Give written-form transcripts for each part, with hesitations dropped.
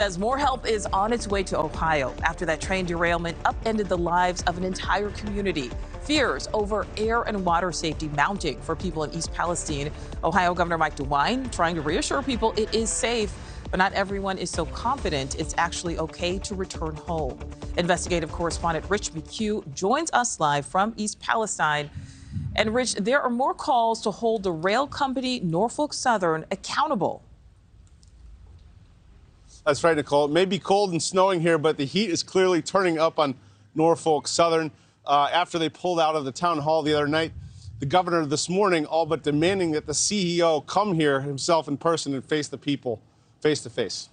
As more help is on its way to Ohio after that train derailment upended the lives of an entire community. Fears over air and water safety mounting for people in East Palestine. Ohio Governor Mike DeWine trying to reassure people it is safe, but not everyone is so confident it's actually okay to return home. Investigative correspondent Rich McHugh joins us live from East Palestine. And Rich, there are more calls to hold the rail company Norfolk Southern accountable. That's right, Nicole. It may be cold and snowing here, but the heat is clearly turning up on Norfolk Southern. After they pulled out of the town hall the other night, the governor this morning all but demanding that the CEO come here himself in person and face the people face to face.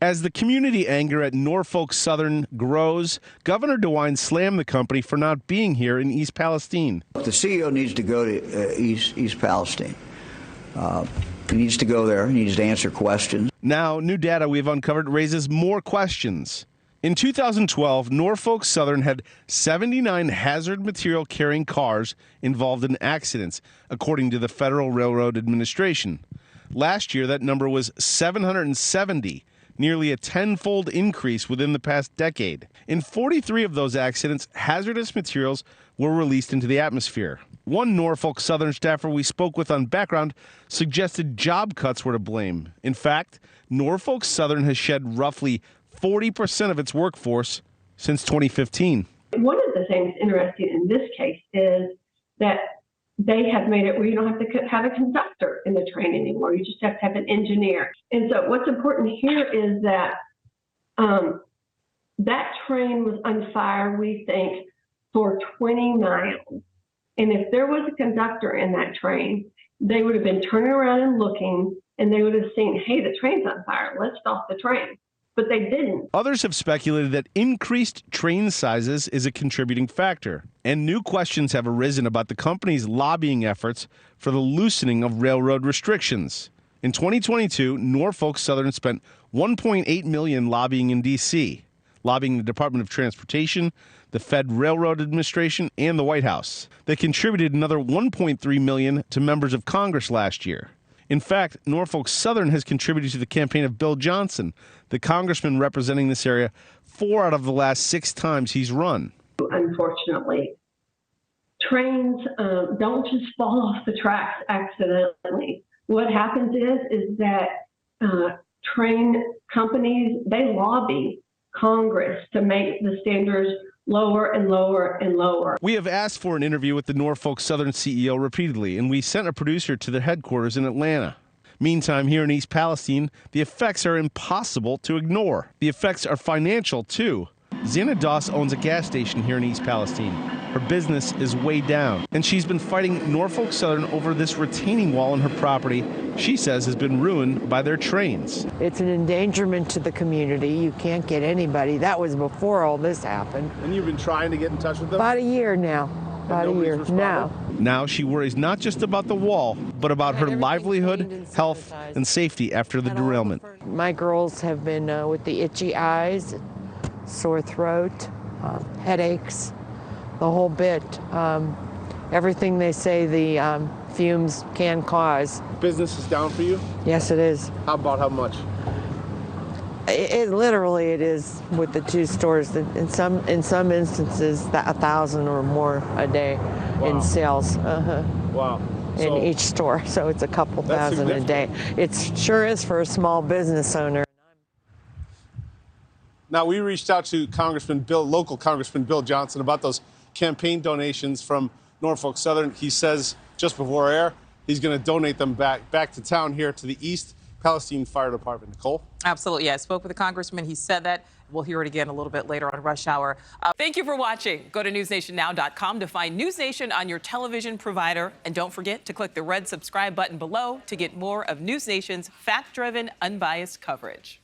As the community anger at Norfolk Southern grows, Governor DeWine slammed the company for not being here in East Palestine. The CEO needs to go to East Palestine. He needs to go there. He needs to answer questions. Now, new data we've uncovered raises more questions. In 2012, Norfolk Southern had 79 hazard material carrying cars involved in accidents, according to the Federal Railroad Administration. Last year, that number was 770, nearly a tenfold increase within the past decade. In 43 of those accidents, hazardous materials were released into the atmosphere. One Norfolk Southern staffer we spoke with on Background suggested job cuts were to blame. In fact, Norfolk Southern has shed roughly 40% of its workforce since 2015. One of the things interesting in this case is that they have made it where you don't have to have a conductor in the train anymore. You just have to have an engineer. And so what's important here is that that train was on fire, we think, for 20 miles. And if there was a conductor in that train, they would have been turning around and looking, and they would have seen, hey, the train's on fire. Let's stop the train. But they didn't. Others have speculated that increased train sizes is a contributing factor, and new questions have arisen about the company's lobbying efforts for the loosening of railroad restrictions. In 2022, Norfolk Southern spent $1.8 million lobbying in D.C., lobbying the Department of Transportation, the Fed Railroad Administration, and the White House. They contributed another $1.3 million to members of Congress last year. In fact, Norfolk Southern has contributed to the campaign of Bill Johnson, the congressman representing this area 4 out of the last 6 times he's run. Unfortunately, trains don't just fall off the tracks accidentally. What happens is that train companies, they lobby Congress to make the standards lower and lower and lower. We have asked for an interview with the Norfolk Southern CEO repeatedly, and we sent a producer to their headquarters in Atlanta. Meantime, here in East Palestine, the effects are impossible to ignore. The effects are financial, too. Zana Doss owns a gas station here in East Palestine. Her business is way down, and she's been fighting Norfolk Southern over this retaining wall on her property she says has been ruined by their trains. It's an endangerment to the community. You can't get anybody. That was before all this happened. And you've been trying to get in touch with them? About a year now. About a year now. Now she worries not just about the wall, but about her livelihood, health, and safety after the derailment. My girls have been with the itchy eyes, sore throat, headaches, the whole bit. Everything they say the fumes can cause. Business is down for you? Yes, it is. How much? It literally it is with the 2 stores. In some instances, 1,000 or more a day in sales. Wow. In each store, so it's a couple thousand a day. It sure is for a small business owner. Now, we reached out to local Congressman Bill Johnson about those campaign donations from Norfolk Southern. He says just before air, he's going to donate them back to town here to the East Palestine Fire Department. Nicole? Absolutely. Yeah, I spoke with the congressman. He said that. We'll hear it again a little bit later on Rush Hour. Thank you for watching. Go to newsnationnow.com to find NewsNation on your television provider. And don't forget to click the red subscribe button below to get more of NewsNation's fact-driven, unbiased coverage.